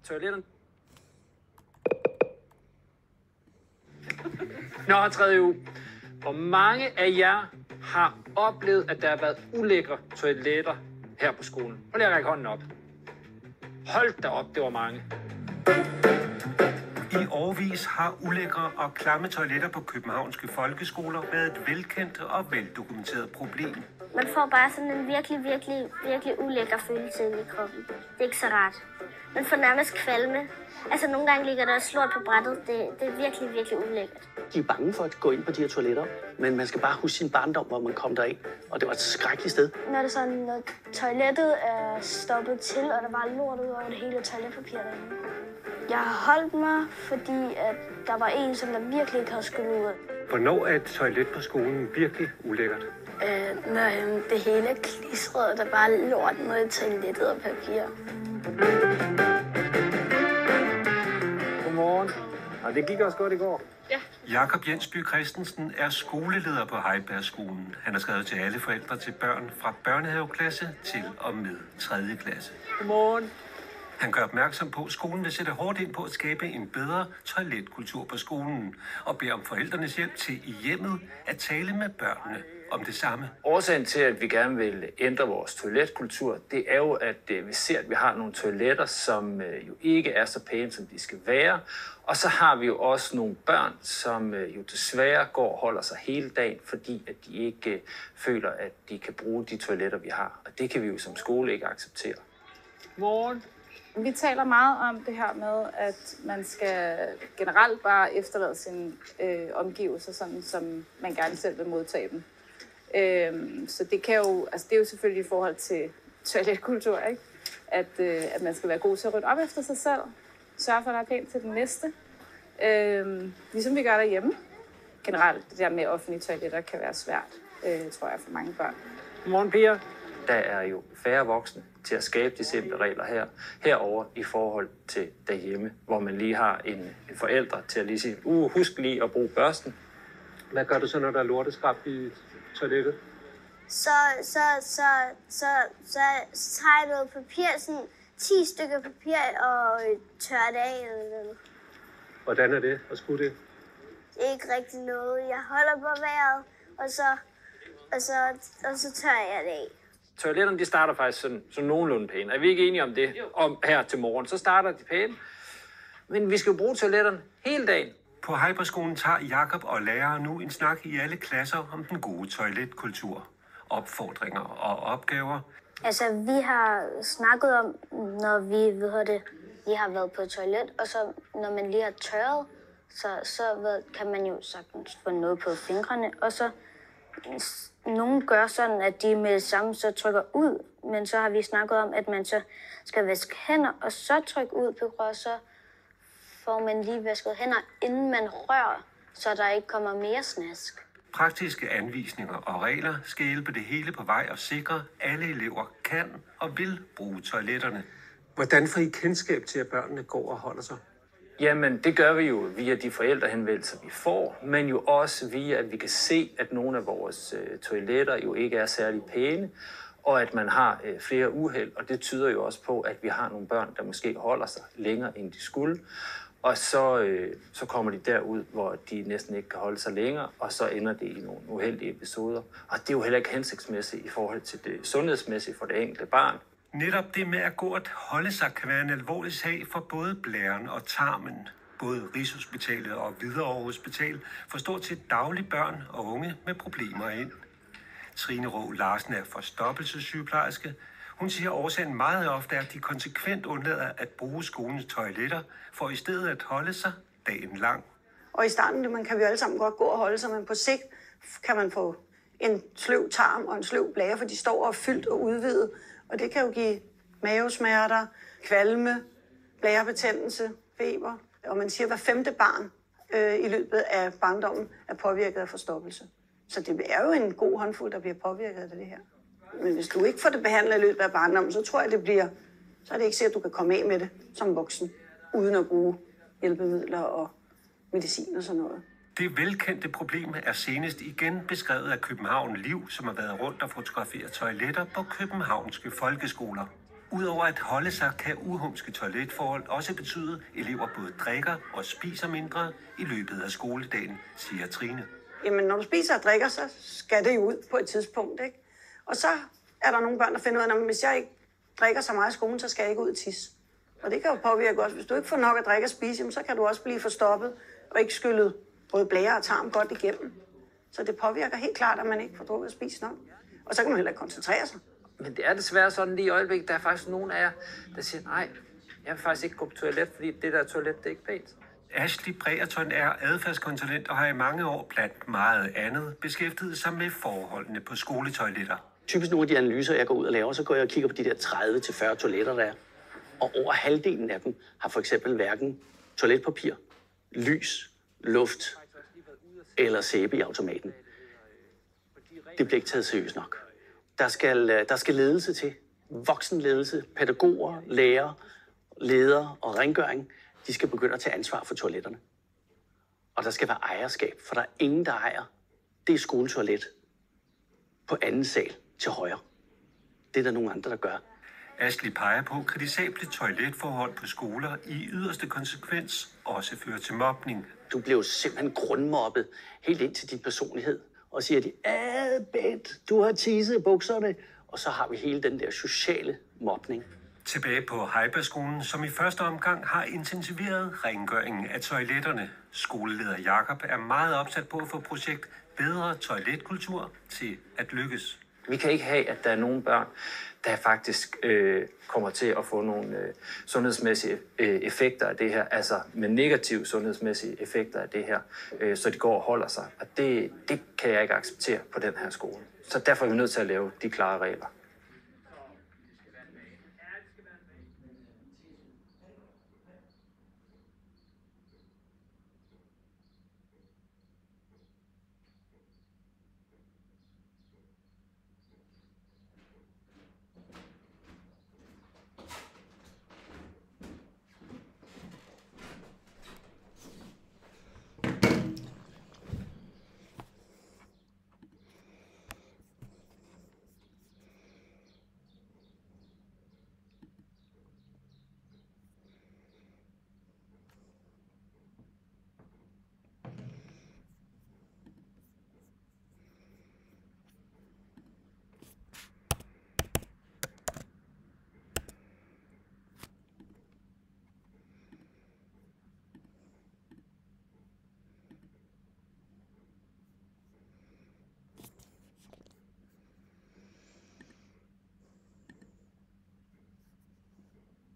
Toiletterne. Nå, 3. uge. Hvor mange af jer har oplevet, at der har været ulækre toiletter her på skolen? Prøv lige at række hånden op. Hold da op, det var mange. I årevis har ulækre og klamme toiletter på københavnske folkeskoler været et velkendt og veldokumenteret problem. Man får bare sådan en virkelig ulækker følelse i kroppen. Det er ikke så rart. Man får nærmest kvalme. Altså nogle gange ligger der slået på brættet. Det er virkelig ulækkert. De er bange for at gå ind på de her toiletter, men man skal bare huske sin barndom, hvor man kom derind. Og det var et skrækkeligt sted. Når toilettet er stoppet til, og der var lort ud over det hele toiletpapir derinde. Jeg har holdt mig, fordi at der var en, som der virkelig ikke havde skyllet ud. Hvornår er et toilet på skolen virkelig ulækkert? Når det hele er klistret, og der bare er lort ned i toilettet og papir. Godmorgen. Og det gik også godt i går. Ja. Jakob Jensby Christensen er skoleleder på Heibergskolen. Han har skrevet til alle forældre til børn fra børnehaveklasse til og med 3. klasse. Godmorgen. Han gør opmærksom på, at skolen vil sætte hårdt ind på at skabe en bedre toiletkultur på skolen, og beder om forældrenes hjælp til i hjemmet at tale med børnene om det samme. Årsagen til, at vi gerne vil ændre vores toiletkultur, det er jo, at vi ser, at vi har nogle toiletter, som jo ikke er så pæne, som de skal være. Og så har vi jo også nogle børn, som jo desværre går og holder sig hele dagen, fordi at de ikke føler, at de kan bruge de toiletter, vi har. Og det kan vi jo som skole ikke acceptere. Morgen. Vi taler meget om det her med, at man skal generelt bare efterlade sine omgivelser, sådan som man gerne selv vil modtage dem. Så det kan jo, altså det er jo selvfølgelig i forhold til toiletkultur, ikke? At man skal være god til at rydde op efter sig selv, sørge for, at der er pænt til den næste. Ligesom vi gør derhjemme. Generelt, det der med offentlige toiletter kan være svært, tror jeg, for mange børn. Godmorgen, piger. Der er jo færre voksne til at skabe de simple regler herover i forhold til derhjemme, hvor man lige har en forælder til at lige sige, husk lige at bruge børsten. Hvad gør du så, når der er lorteskrab i toilettet? Så tager jeg noget papir, sådan 10 stykker papir og tørrer det af eller noget. Hvordan er det? Og skulle det? Det er ikke rigtig noget. Jeg holder på vejret, og så tørrer jeg det af. Toiletterne, de starter faktisk sådan nogenlunde pæne. Er vi ikke enige om det? Om her til morgen, så starter de pæne. Men vi skal jo bruge toiletterne hele dagen. På Heibergskolen tager Jakob og lærere nu en snak i alle klasser om den gode toiletkultur. Opfordringer og opgaver. Altså, vi har snakket om, når vi har været på toilet, og så når man lige har tørret, så kan man jo sagtens få noget på fingrene, og så nogen gør sådan, at de med det samme så trykker ud, men så har vi snakket om, at man så skal vaske hænder, og så trykke ud på rør, så får man lige vasket hænder, inden man rører, så der ikke kommer mere snask. Praktiske anvisninger og regler skal hjælpe det hele på vej og sikre, at alle elever kan og vil bruge toiletterne. Hvordan får I kendskab til, at børnene går og holder sig? Jamen, det gør vi jo via de forældrehenvendelser, vi får, men jo også via, at vi kan se, at nogle af vores toiletter jo ikke er særlig pæne, og at man har flere uheld, og det tyder jo også på, at vi har nogle børn, der måske holder sig længere, end de skulle, og så kommer de derud, hvor de næsten ikke kan holde sig længere, og så ender det i nogle uheldige episoder. Og det er jo heller ikke hensigtsmæssigt i forhold til det sundhedsmæssige for det enkelte barn. Netop det med at gå at holde sig kan være en alvorlig sag for både blæren og tarmen. Både Rigshospitalet og Hvidovre Hospital får stort set dagligt børn og unge med problemer ind. Trine Rå Larsen er forstoppelsessygeplejerske. Hun siger, at årsagen meget ofte er, at de konsekvent undlader at bruge skolens toiletter, for i stedet at holde sig dagen lang. Og i starten kan vi alle sammen godt gå og holde sig, men på sigt kan man få en sløv tarm og en sløv blære, for de står og er fyldt og udvidet. Og det kan jo give mavesmerter, kvalme, blærebetændelse, feber. Og man siger, at hver 5. barn i løbet af barndommen er påvirket af forstoppelse. Så det er jo en god håndfuld, der bliver påvirket af det her. Men hvis du ikke får det behandlet i løbet af barndommen, så tror jeg, så er det ikke sikkert, at du kan komme af med det som voksen, uden at bruge hjælpemidler og medicin og sådan noget. Det velkendte problem er senest igen beskrevet af København Liv, som har været rundt og fotograferet toiletter på københavnske folkeskoler. Udover at holde sig, kan uhumske toiletforhold også betyde, at elever både drikker og spiser mindre i løbet af skoledagen, siger Trine. Jamen, når du spiser og drikker, så skal det jo ud på et tidspunkt, ikke? Og så er der nogle børn, der finder ud af, at hvis jeg ikke drikker så meget i skolen, så skal jeg ikke ud og tisse. Og det kan jo påvirke også. Hvis du ikke får nok at drikke og spise, så kan du også blive forstoppet og ikke skyllet både blære og tarm godt igennem. Så det påvirker helt klart, at man ikke får drukket og spist nok. Og så kan man heller ikke koncentrere sig. Men det er desværre sådan lige i øjeblikket, der er faktisk nogen af jer, der siger, nej, jeg vil faktisk ikke gå på toilet, fordi det der toilet, det er ikke pænt. Ashley Brereton er adfærdskonsulent og har i mange år blandt meget andet beskæftiget sig med forholdene på skoletoiletter. Typisk nogle af de analyser, jeg går ud og laver, så går jeg og kigger på de der 30-40 toiletter, der er. Og over halvdelen af dem har for eksempel hverken toiletpapir, lys, luft eller sæbe i automaten. Det bliver ikke taget seriøst nok. Der skal ledelse til. Voksenledelse, pædagoger, lærere, ledere og rengøring, de skal begynde at tage ansvar for toiletterne. Og der skal være ejerskab, for der er ingen, der ejer. Det er skoletoilet på anden sal til højre. Det er der nogle andre, der gør. Ashley peger på, at kritisable toiletforhold på skoler i yderste konsekvens også fører til mobning. Du bliver jo simpelthen grundmobbet helt ind til din personlighed. Og siger de, Bent, du har tisset i bukserne. Og så har vi hele den der sociale mobning. Tilbage på Heibergskolen, som i første omgang har intensiveret rengøringen af toiletterne. Skoleleder Jakob er meget opsat på at få projekt Bedre Toiletkultur til at lykkes. Vi kan ikke have, at der er nogle børn, der faktisk kommer til at få nogle sundhedsmæssige effekter af det her, altså med negative sundhedsmæssige effekter af det her, så de går og holder sig. Og det kan jeg ikke acceptere på den her skole. Så derfor er vi nødt til at lave de klare regler.